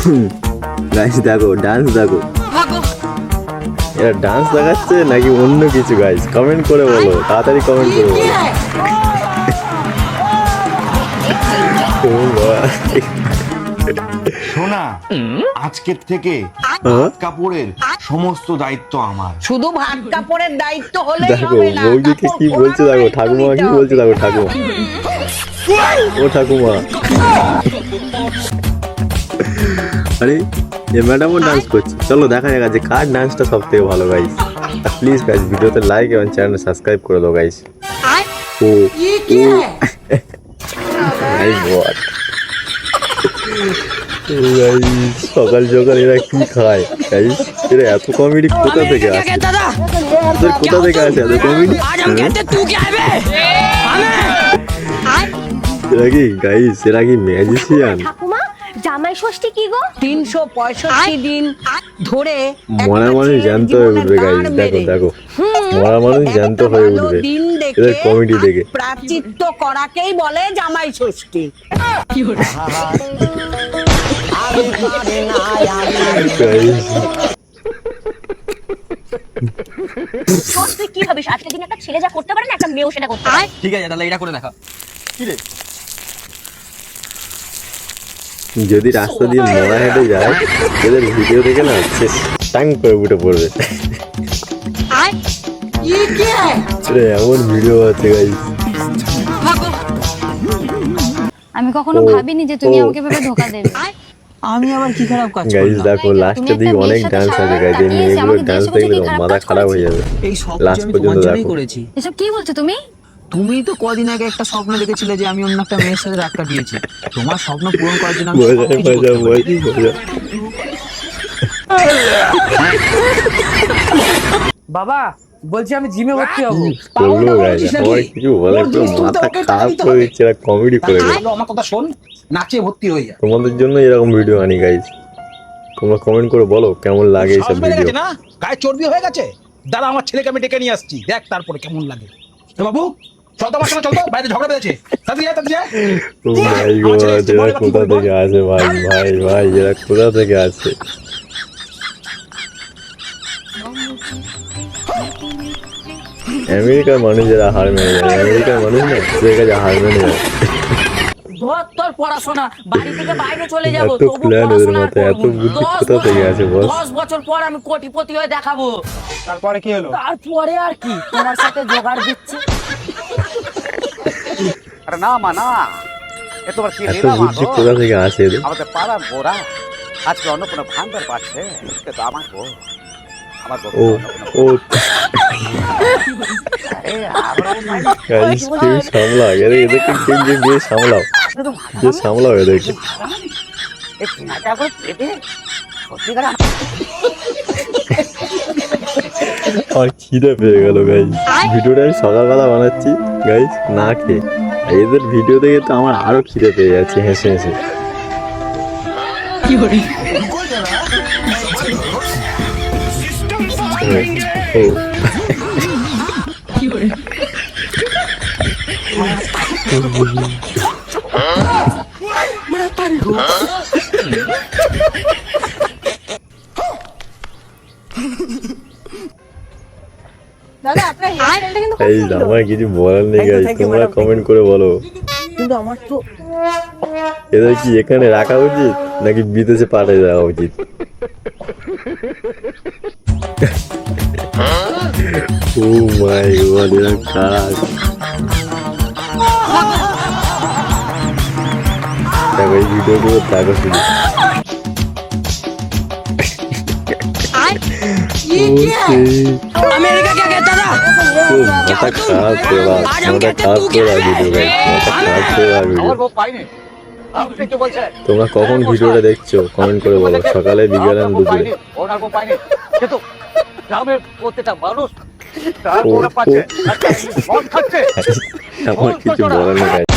Guys দেখো dance দেখো, এরা ডান্স দেখাচ্ছে নাকি অন্য কিছু? গাইস কমেন্ট করে বলো, তাড়াতাড়ি কমেন্ট করে বলো। শোনা, আজকের থেকে ভাত কাপড়ের সমস্ত দায়িত্ব আমার। শুধু ভাত কাপড়ের দায়িত্ব হলেই দেখো হবে না, বৌদিকে কি বলছে, দেখো ঠাকুমা কি বলছে, দেখো ঠাকুমা, ও ঠাকুমা। আরে এ ম্যাডামও ডান্স করছে, চলো দেখা যাক যে কার ডান্সটা সব থেকে ভালো। গাইস প্লিজ গাইস ভিডিওতে লাইক এবং চ্যানেল সাবস্ক্রাইব করে দাও গাইস। ও গাইস হোয়াট গাইস, সকাল সকাল এরা কি খায় গাইস? এরা এত কমেডি কোথা থেকে আসে? এদের কোথা থেকে আসে এত কমেডি? এরা কি গাইস, এরা কি ম্যাজিশিয়ান? ঠাকুমা জামাই ষষ্ঠী কি গো? 365 দিন ধরে মরা মানুষ জ্যান্ত হয়ে উঠবে গাইস, দেখো দেখো মরা মানুষ জ্যান্ত হয়ে উঠবে এদের কমেডি দেখে। প্রাচিত্য করাকেই বলে জামাই ষষ্ঠী। তুই কি ভাবিস আজকে দিন একটা ছেলে যা করতে পারে না একটা মেয়েও সেটা করতে পারে? ঠিক আছে তাহলে এটা করে দেখা। কি রে যদি রাস্তা দিয়ে মরা হেঁটে যায় এদের ভিডিও দেখে না টাং করে উঠে পড়বে। এমন ভিডিও আছে গাইস। আমি কখনো ভাবিনি যে তুমি আমাকে এভাবে ধোকা দেবে। আমি আবার কি খারাপ কাজ গাইস করলাম? দেখো লাস্টের দিকে অনেক ডান্স আছে গাইস, এই মেয়েগুলোর ডান্স দেখলে তো মাথা খারাপ হয়ে যাবে। এই সব লাস্ট আমি পর্যন্ত তোমার জন্যই দেখো। করেছি। এসব কি বলছো তুমি? তুমি তো কদিন আগে একটা স্বপ্ন দেখেছিলে যে আমি অন্য একটা মেয়ের সাথে ধাক্কা দিয়েছি। তোমার স্বপ্ন পূরণ করার জন্য আমি সবকিছু করতে পারি। বাবা বলছি আমি জিমে ভর্তি হবো। বললো গাইস আমার কিছু বলে পুরো মাথা খারাপ করে দিচ্ছে, এরা কমেডি করে দেয়। আমার কথা শোন, নাচে ভর্তি হয়ে যা। তোমাদের জন্য এরকম ভিডিও আনি গাইস, তোমরা কমেন্ট করে বলো কেমন লাগে এইসব ভিডিও। না গায়ে চর্বি হয়ে গেছে, দাঁড়া আমার ছেলেকে আমি ডেকে নিয়ে আসছি, দেখ তারপরে কেমন লাগে। এ বাবু চল তো, চল তো, বাইরে ঝগড়া বেঁধেছে। তাড়াতাড়ি যা, তাড়াতাড়ি যা। ও মাই গড, এরা কোথা থেকে আসে ভাই ভাই ভাই, এরা কোথা থেকে আসে? আমেরিকার মানুষ যারা হার মেনে যায়, আমেরিকার মানুষ না ওদের কাছে হার মেনে যায়। ধর তোর পড়াশোনা, বাড়ি থেকে বাইরে চলে যাব, এত প্ল্যান ওদের মাথায়, এত বুদ্ধি কোথা থেকে আসে বস? 10 বছর পর আমি কোটিপতি হয়ে দেখাবো। তারপরে কি হলো? তারপরে আর কি, তোমার সাথে জোগাড় দিচ্ছি। আরে না মা না, এ তোমার কি এত লীলা মা বুদ্ধি গো? কোথা থেকে আসে এদের? আমাদের পাড়ার বোরা আজকে অন্য কোনো ভান্ডার পাচ্ছে, কিন্তু আমার গো, আমার গো ও ও আরে আমার গাইস কেউ সামলাও এদেরকে, কেউ গিয়ে সামলাও, যে সামলাও এদেরকে। এই চিনাটা করে পেটে সত্যিকার আমার খিদে পেয়ে গেল গাইস। ভিডিওটা আমি সকালবেলা বানাচ্ছি গাইস না খেয়ে, এদের ভিডিও দেখে তো আমার আরো খিদে পেয়ে যাচ্ছে হেসে হেসে। ও দাদা আপনার হেয়ারস্টাইলটা কিন্তু এই আমার কিছু বলার নেই গাইস, তোমরা কমেন্ট করে বলো কিন্তু আমার তো এদের কি এখানে রাখা উচিত নাকি বিদেশে পাঠিয়ে দেওয়া উচিত? ও মাই গড, এরা কাজ দেখো, এই ভিডিওগুলো দেখো শুধু। আমেরিকা কে কে দাদা? মাথা খারাপ করে মাথা খারাপ করে ভিডিও গাইস, মাথা খারাপ করে ভিডিও। আমার বউ পাইনি, আপনি কি বলছেন? তোমরা কখন ভিডিওটা দেখছো কমেন্ট করে বলো, সকালে বিকেলে দুপুরে। ওনার বউ পাইনি, কিন্তু গ্রামের প্রত্যেকটা মানুষ তার ও, বউরা পাচ্ছে, ও। মদ খাচ্ছে। আমার কিছু বলার নেই গাইস।